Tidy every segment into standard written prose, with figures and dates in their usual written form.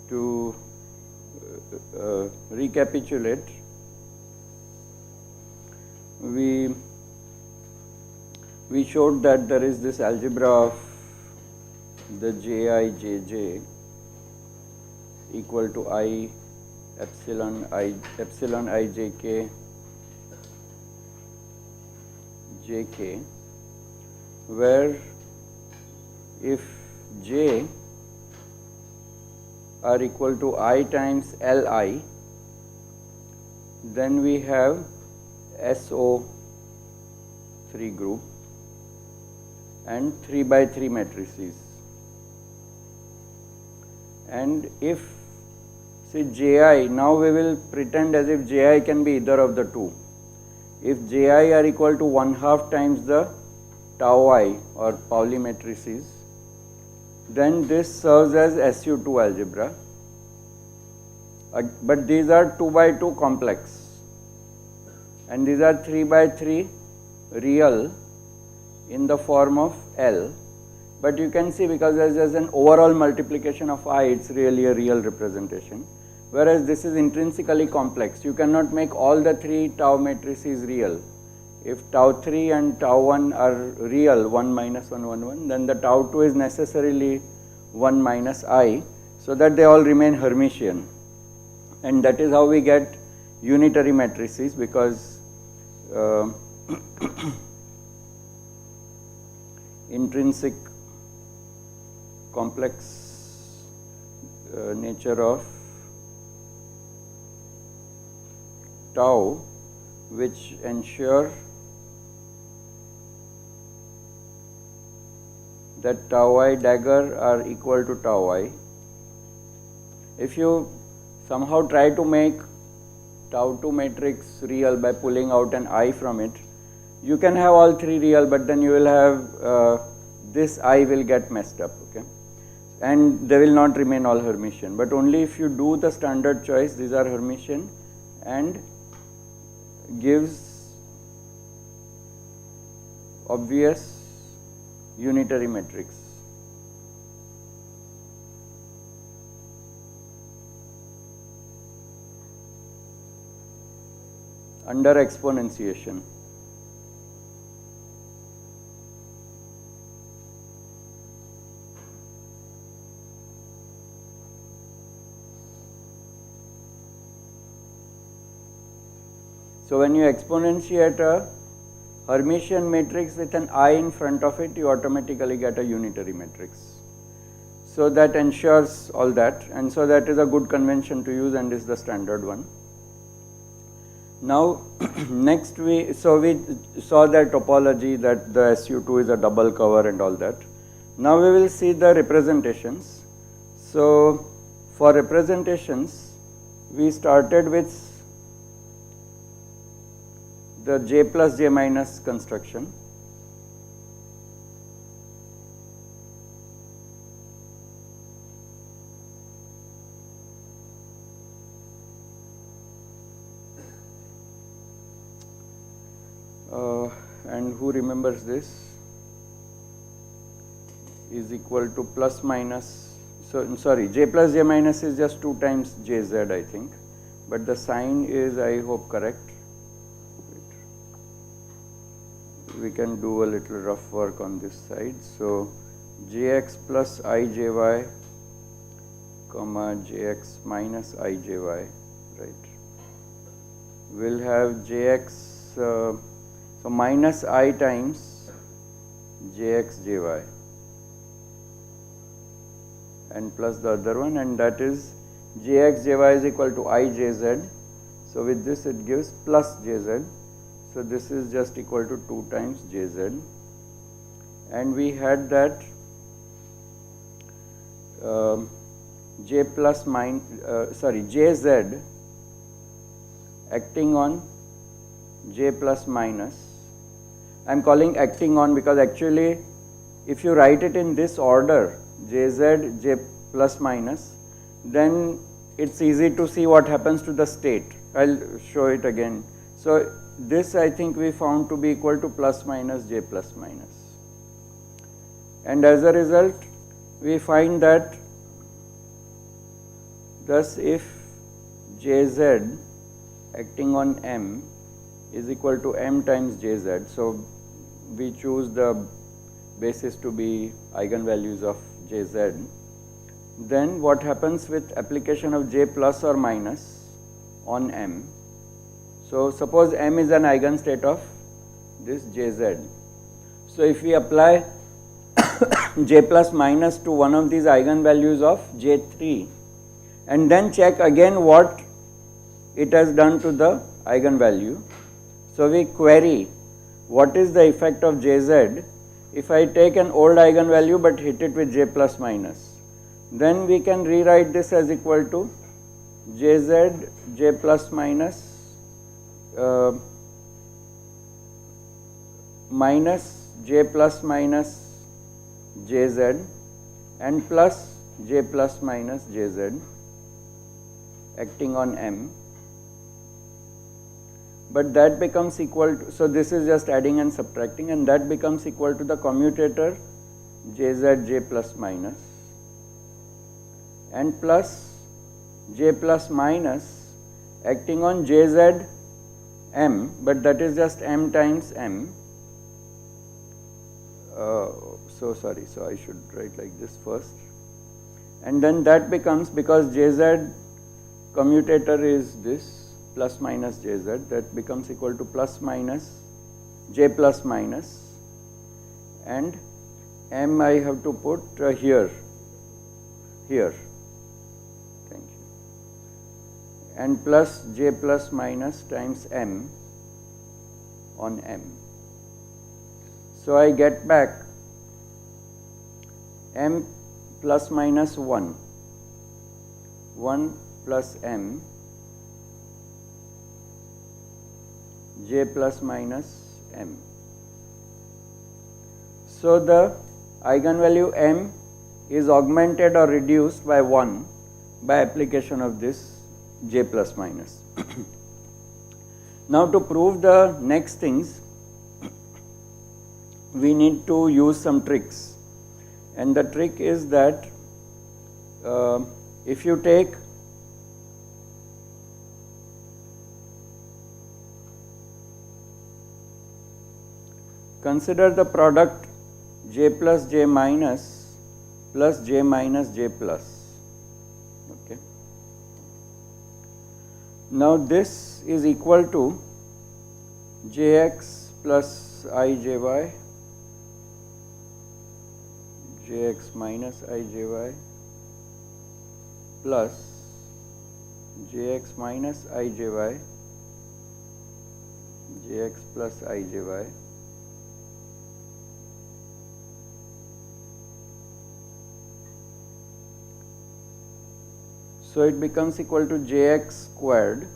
to recapitulate, we showed that there is this algebra of the Jij equal to I epsilon ijk jk, where if j are equal to I times Li, then we have SO3 group and 3 by 3 matrices. And if, see, Ji, now we will pretend as if Ji can be either of the two. If Ji are equal to 1/2 times the tau I or Pauli matrices, then this serves as SU2 algebra. But these are 2 by 2 complex, and these are 3 by 3 real in the form of L. But you can see, because there's an overall multiplication of I, it's really a real representation. Whereas this is intrinsically complex. You cannot make all the 3 tau matrices real. If tau 3 and tau 1 are real, 1 minus 1, 1, 1, then the tau 2 is necessarily 1 minus I, so that they all remain Hermitian. And that is how we get unitary matrices, because intrinsic complex nature of tau, which ensure that tau I dagger are equal to tau I. If you somehow try to make tau 2 matrix real by pulling out an I from it, you can have all 3 real, but then you will have this I will get messed up, okay, and they will not remain all Hermitian. But only if you do the standard choice, these are Hermitian, and gives obvious unitary matrix. Under exponentiation. So when you exponentiate a Hermitian matrix with an I in front of it, you automatically get a unitary matrix. So that ensures all that, and so that is a good convention to use and is the standard one. Now next we saw that topology, that the SU2 is a double cover and all that. Now we will see the representations. So for representations, we started with the J plus J minus construction. And who remembers this? Is equal to plus minus, so sorry, J plus J minus is just 2 times Jz, I think, but the sign is, I hope, correct. We can do a little rough work on this side. So Jx plus Ijy comma Jx minus Ijy, right, will have Jx, so minus I times Jx Jy and plus the other one, and that is Jx Jy is equal to Ijz. So with this it gives plus Jz. So this is just equal to 2 times Jz, and we had that J plus Jz acting on J plus minus. I am calling acting on because actually if you write it in this order, Jz, J plus minus, then it's easy to see what happens to the state. I'll show it again. So this I think we found to be equal to plus minus J plus minus, and as a result we find that Thus, if Jz acting on M is equal to M times Jz, so we choose the basis to be eigenvalues of Jz, then what happens with application of J plus or minus on M? So suppose M is an eigenstate of this Jz. So if we apply J plus minus to one of these eigenvalues of J3 and then check again what it has done to the eigenvalue. So we query what is the effect of Jz if I take an old eigenvalue but hit it with J plus minus. Then we can rewrite this as equal to Jz J plus minus minus J plus minus Jz and plus J plus minus Jz acting on M, but that becomes equal to, so this is just adding and subtracting, and that becomes equal to the commutator Jz J plus minus and plus J plus minus acting on Jz M, but that is just M times M. So I should write like this first, and then that becomes, because Jz commutator is this plus minus Jz, that becomes equal to plus minus J plus minus, and M I have to put here, thank you, and plus J plus minus times M on M. So I get back M plus minus 1 plus M J plus minus M. So the eigenvalue M is augmented or reduced by 1 by application of this J plus minus. Now to prove the next things, we need to use some tricks, and the trick is that if you take consider the product J plus J minus plus J minus J plus, okay. Now this is equal to Jx plus Ijy, Jx minus Ijy plus Jx minus Ijy, Jx plus Ijy so it becomes equal to Jx squared,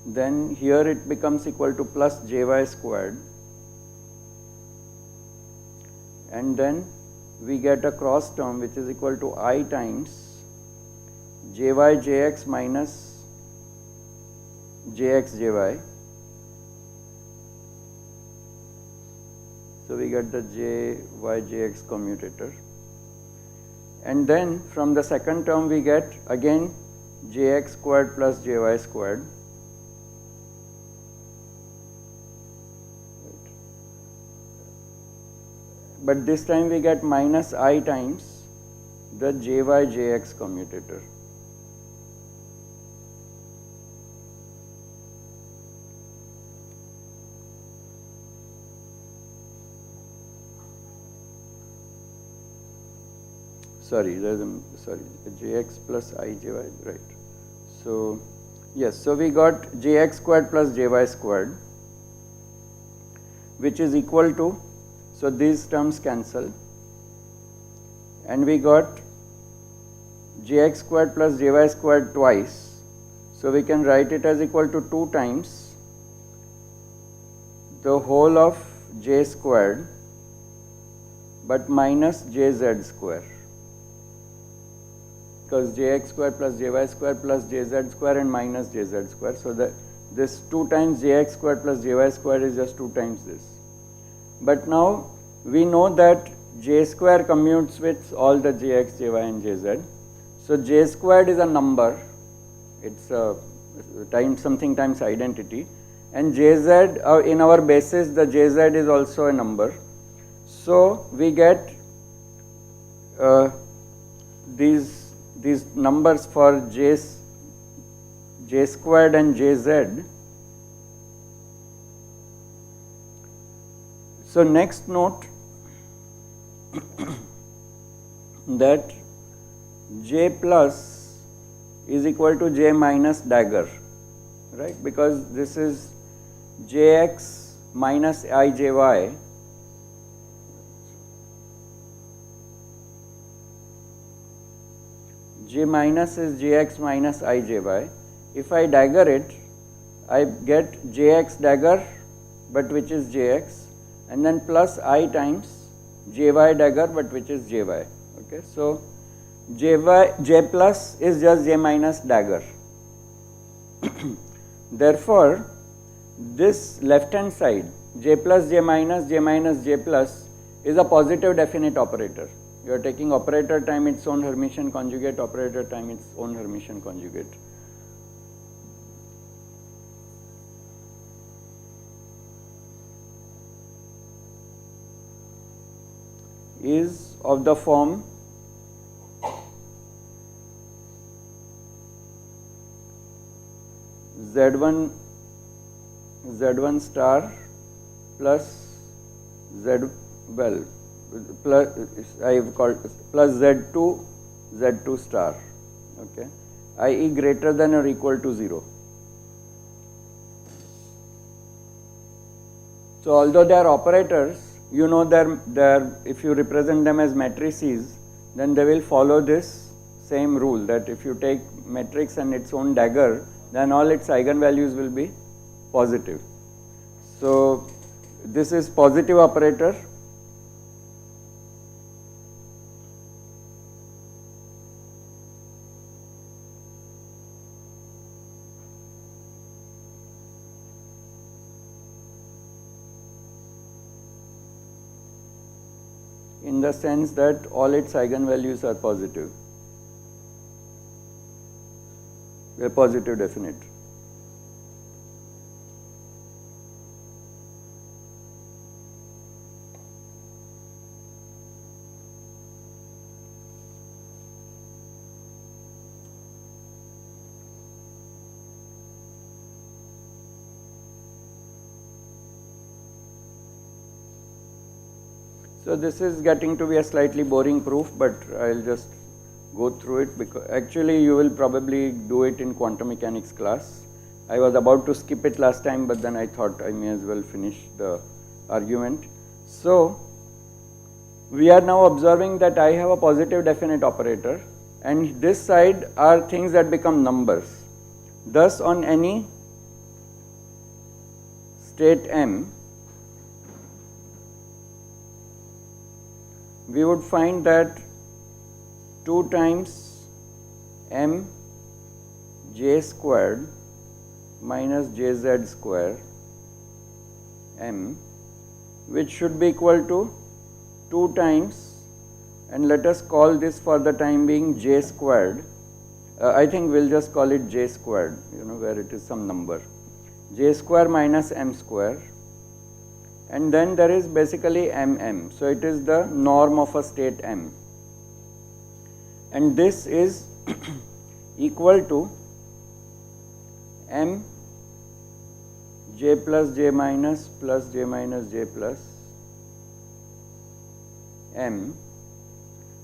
then here it becomes equal to plus Jy squared, and then we get a cross term which is equal to I times Jy Jx minus Jx Jy. So we get the Jy Jx commutator, and then from the second term we get again Jx squared plus Jy squared. But this time we get minus I times the Jy Jx commutator. Jx plus Ijy, right. So yes, so we got Jx squared plus Jy squared, which is equal to, so these terms cancel, and we got Jx squared plus Jy squared twice, so we can write it as equal to 2 times the whole of J squared but minus Jz square, because Jx square plus Jy square plus Jz square and minus Jz square. So that this 2 times Jx square plus Jy square is just 2 times this. But now we know that j square commutes with all the jx, jy and jz. So j squared is a number, it's a something times identity, and jz in our basis the jz is also a number. So we get these numbers for j squared and jz. So next note that j plus is equal to j minus dagger, right, because this is jx minus ijy. J minus is jx minus ijy. If I dagger it, I get jx dagger, but which is jx, and then plus I times jy dagger, but which is jy. Okay, so j plus is just j minus dagger. Therefore, this left hand side j plus j minus j plus is a positive definite operator. You are taking operator time its own Hermitian conjugate, operator time its own Hermitian conjugate. Is of the form z1 star plus I have called plus z2 star, okay, i.e. greater than or equal to 0. So although they are operators, you know if you represent them as matrices, then they will follow this same rule, that if you take matrix and its own dagger, then all its eigenvalues will be positive. So this is positive operator. In the sense that all its eigenvalues are positive. They are positive definite. So this is getting to be a slightly boring proof, but I'll just go through it, because actually you will probably do it in quantum mechanics class. I was about to skip it last time, but then I thought I may as well finish the argument. So we are now observing that I have a positive definite operator, and this side are things that become numbers. Thus on any state M, we would find that 2 times m j squared minus jz square m, which should be equal to 2 times, and let us call this for the time being j squared. I think we'll just call it j squared, where it is some number, j square minus m square. And then there is basically mm, so it is the norm of a state M, and this is equal to m j plus j minus j minus j plus m,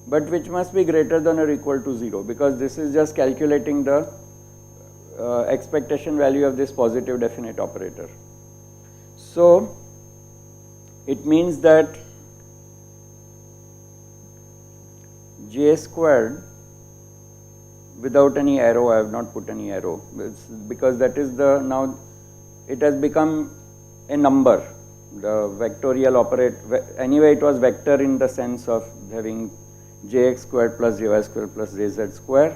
but which must be greater than or equal to 0, because this is just calculating the expectation value of this positive definite operator. So it means that j squared, without any arrow, I have not put any arrow, because that is now it has become a number, the vectorial operator. Anyway, it was vector in the sense of having jx squared plus jy squared plus jz square.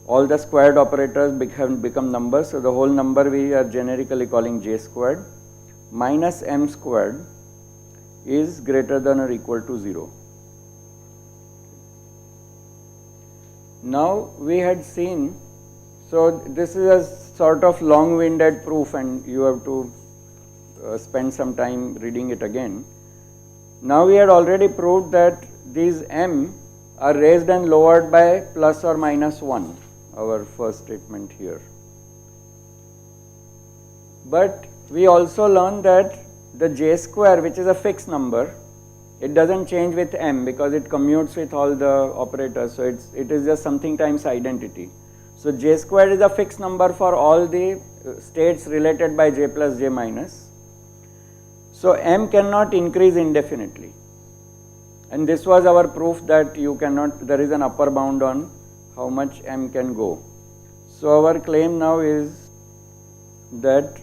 All the squared operators become numbers, so the whole number we are generically calling j squared minus m squared is greater than or equal to 0. Now we had seen, so this is a sort of long-winded proof and you have to spend some time reading it again. Now we had already proved that these m are raised and lowered by plus or minus 1, our first statement here. But we also learned that the j square, which is a fixed number, it doesn't change with m because it commutes with all the operators, so it is just something times identity. So j square is a fixed number for all the states related by j plus j minus. So m cannot increase indefinitely, and this was our proof that you cannot, there is an upper bound on how much m can go. So our claim now is that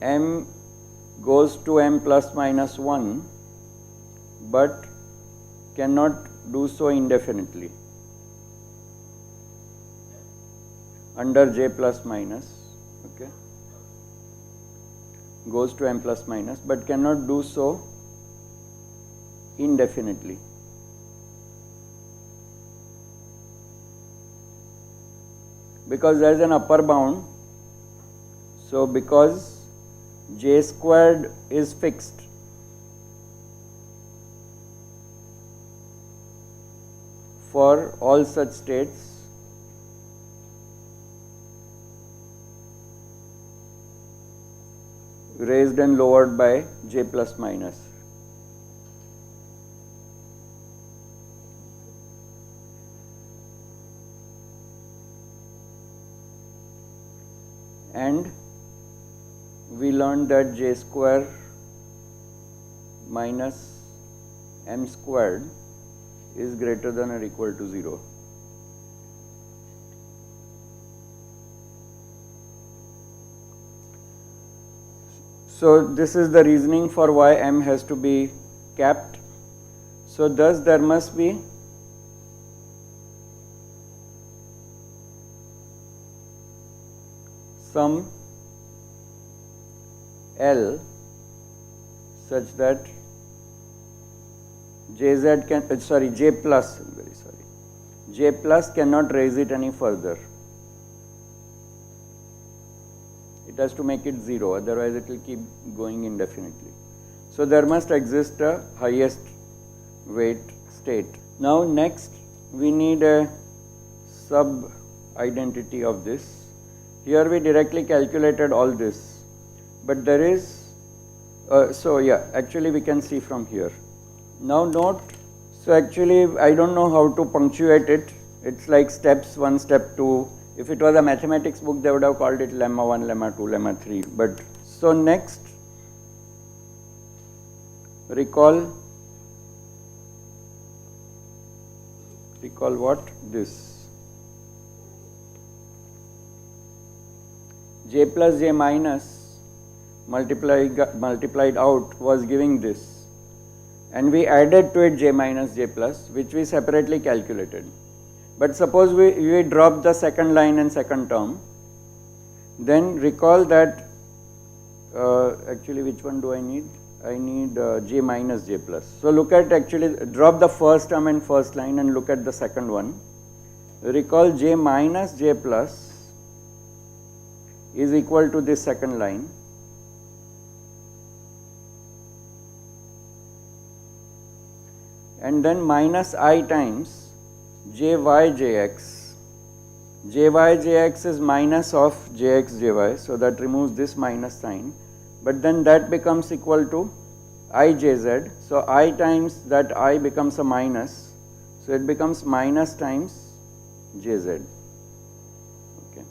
m goes to m plus minus 1 but cannot do so indefinitely under j plus minus, okay, goes to m plus minus but cannot do so indefinitely. Because there is an upper bound, so because j squared is fixed, for all such states raised and lowered by j plus minus. And we learned that j square minus m squared is greater than or equal to 0. So this is the reasoning for why m has to be capped. So thus there must be some L such that Jz can, J plus, J plus cannot raise it any further. It has to make it 0, otherwise it will keep going indefinitely. So there must exist a highest weight state. Now next we need a sub identity of this. Here we directly calculated all this, but there is, actually we can see from here. Now note, so actually I don't know how to punctuate it. It's like steps 1, step 2. If it was a mathematics book, they would have called it lemma 1, lemma 2, lemma 3. But so next, recall what? This. J plus J minus multiplied out was giving this, and we added to it J minus J plus, which we separately calculated. But suppose we drop the second line and second term, then recall that actually which one do I need? I need J minus J plus. So look at, actually drop the first term and first line and look at the second one. Recall J minus J plus is equal to this second line, and then minus I times JYJX. JYJX is minus of JXJY, so that removes this minus sign, but then that becomes equal to IJZ, so I times that I becomes a minus, so it becomes minus times JZ. Okay.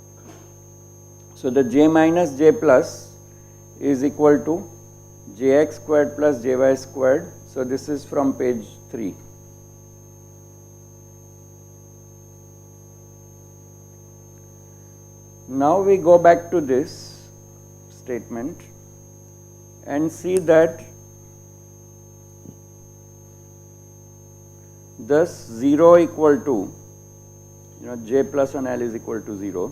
So the J minus J plus is equal to JX squared plus JY squared, so this is from page 3. Now we go back to this statement and see that thus 0 equal to, J plus on L is equal to 0,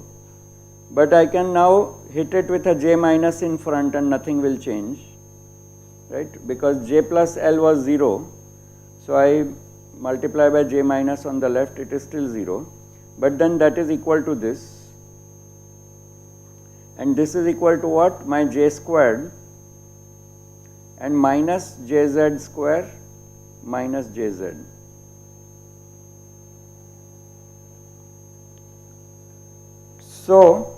but I can now hit it with a J minus in front and nothing will change, right, because J plus L was 0, so I multiply by j minus on the left, it is still 0, but then that is equal to this, and this is equal to what? My j squared and minus jz square minus jz. So,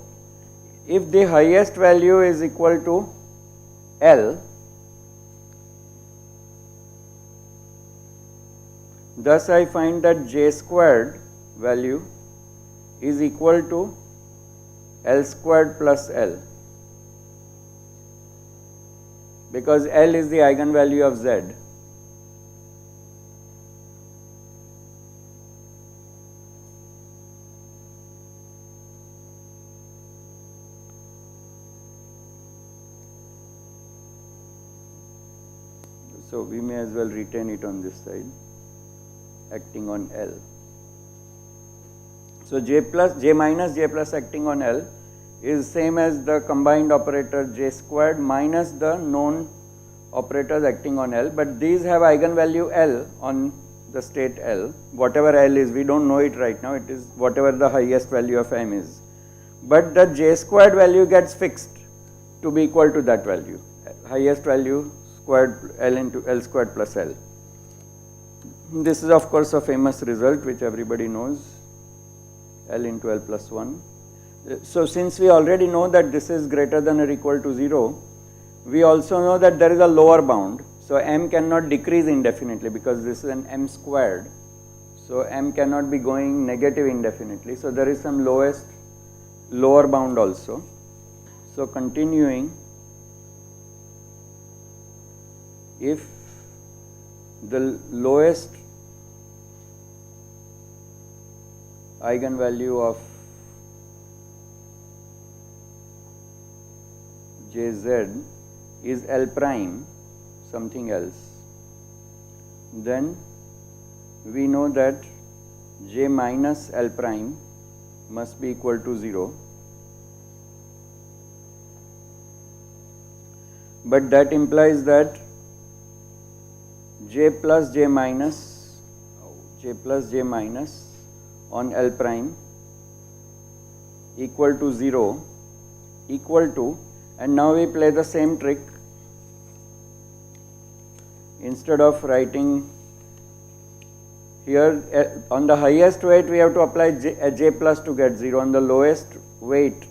if the highest value is equal to L, thus I find that j squared value is equal to L squared plus L, because L is the eigenvalue of Z. So we may as well retain it on this side, acting on L. So j minus j plus acting on L is same as the combined operator j squared minus the known operators acting on L, but these have eigenvalue L on the state L. Whatever L is, we don't know it right now, it is whatever the highest value of M is. But the j squared value gets fixed to be equal to that value, highest value squared L into L squared plus L. This is of course a famous result which everybody knows, L into L plus 1. So since we already know that this is greater than or equal to 0, we also know that there is a lower bound. So M cannot decrease indefinitely because this is an M squared. So M cannot be going negative indefinitely. So there is some lower bound also. So continuing, if the lowest eigenvalue of Jz is L prime something else, then we know that J minus L prime must be equal to 0. But that implies that J plus J minus on L prime equal to 0 equal to, and now we play the same trick. Instead of writing here on the highest weight we have to apply J plus to get 0, on the lowest weight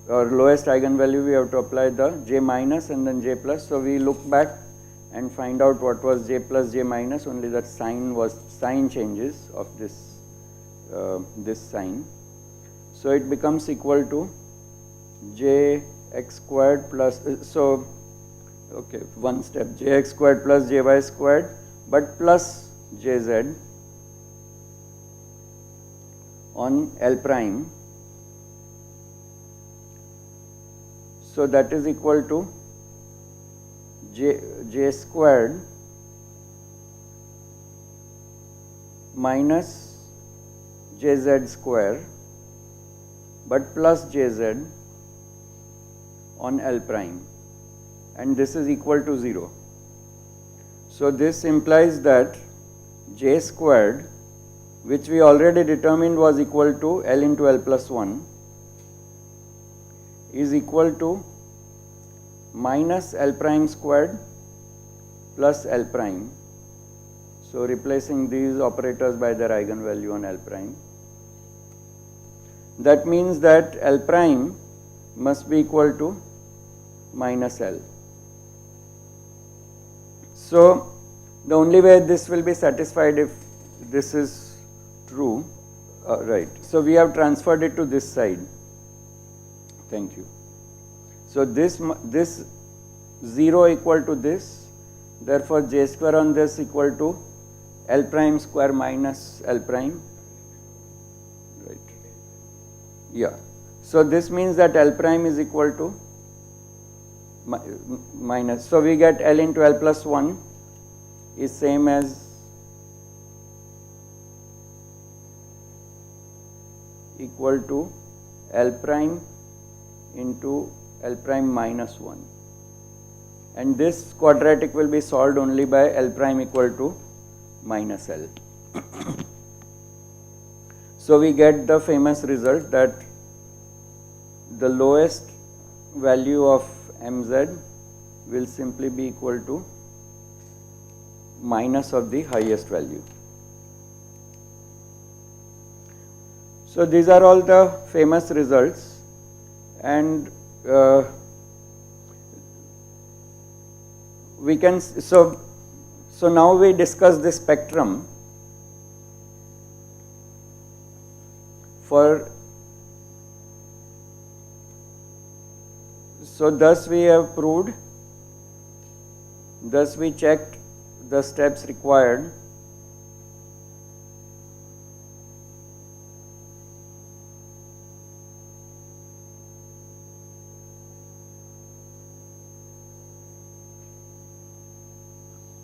or lowest eigenvalue we have to apply the J minus and then J plus. So we look back and find out what was J plus J minus, only that sign changes of this sign. So it becomes equal to J x squared plus, okay, one step, Jx squared plus Jy squared, but plus Jz on L prime. So that is equal to J squared minus Jz square, but plus Jz on L prime, and this is equal to 0. So this implies that J squared, which we already determined was equal to L into L plus 1, is equal to minus L prime squared plus L prime. So replacing these operators by their eigenvalue on L prime. That means that L prime must be equal to minus L. So the only way this will be satisfied if this is true, right. So we have transferred it to this side. Thank you. So this 0 equal to this, therefore J square on this equal to L prime square minus L prime, right. Yeah. So this means that L prime is equal to minus, so we get L into L plus 1 is same as equal to L prime into L prime minus 1, and this quadratic will be solved only by L prime equal to minus L. So we get the famous result that the lowest value of mz will simply be equal to minus of the highest value. So these are all the famous results, and we can so now we discuss the spectrum for. So thus we have proved, thus we checked the steps required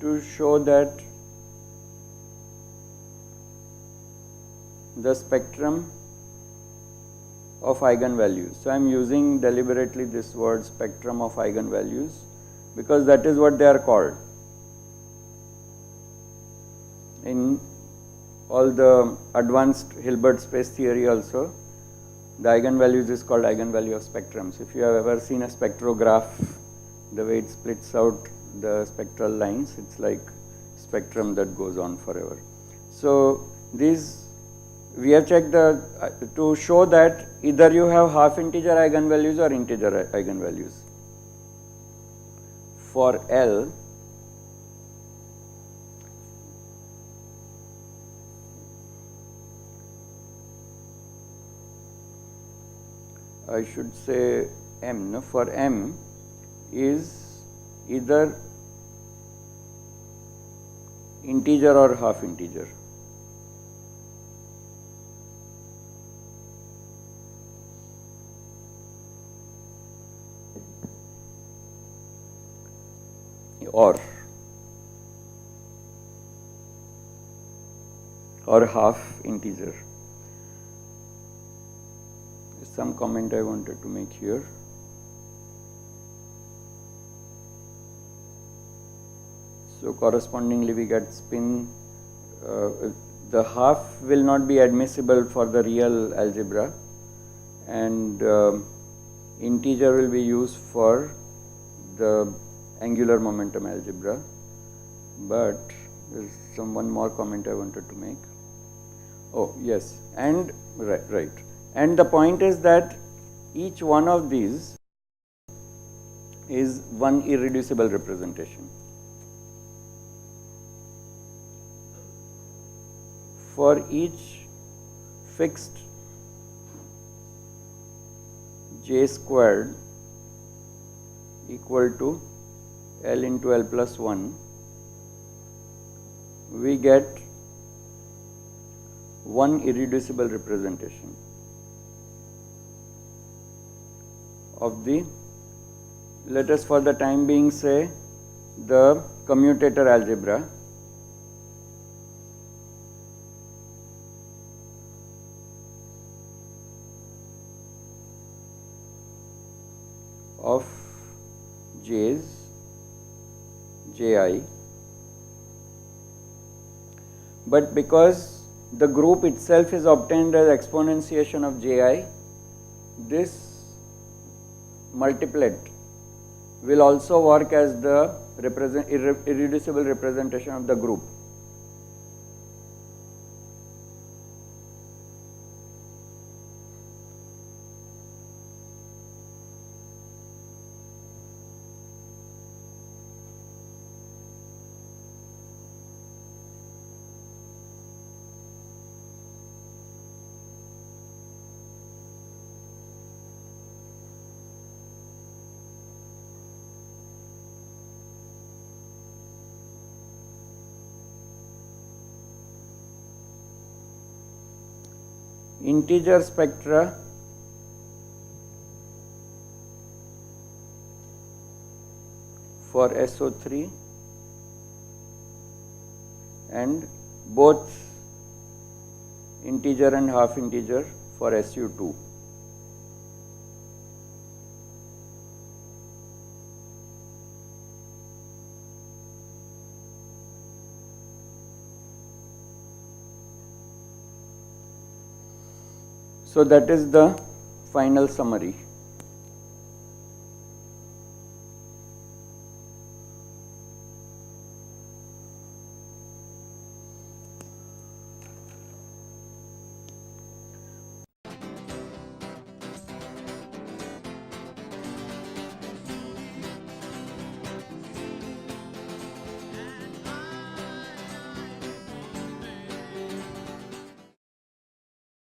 to show that the spectrum of eigenvalues. So I am using deliberately this word spectrum of eigenvalues because that is what they are called. In all the advanced Hilbert space theory also, the eigenvalues is called eigenvalue of spectrums. If you have ever seen a spectrograph, the way it splits out the spectral lines, it's like spectrum that goes on forever. So these we have checked to show that either you have half integer eigenvalues or integer eigenvalues. For L, I should say M, no? For M is either integer or half integer. Or half integer. Some comment I wanted to make here. So correspondingly we get spin, the half will not be admissible for the real algebra, and integer will be used for the angular momentum algebra. But there is one more comment I wanted to make. Oh yes, and right. And the point is that each one of these is one irreducible representation. For each fixed j squared equal to L into L plus 1, we get one irreducible representation of the, let us for the time being say, the commutator algebra of j's, ji, but because the group itself is obtained as exponentiation of ji, this multiplet will also work as the irreducible representation of the group. Integer spectra for SO3 and both integer and half integer for SU2. So that is the final summary.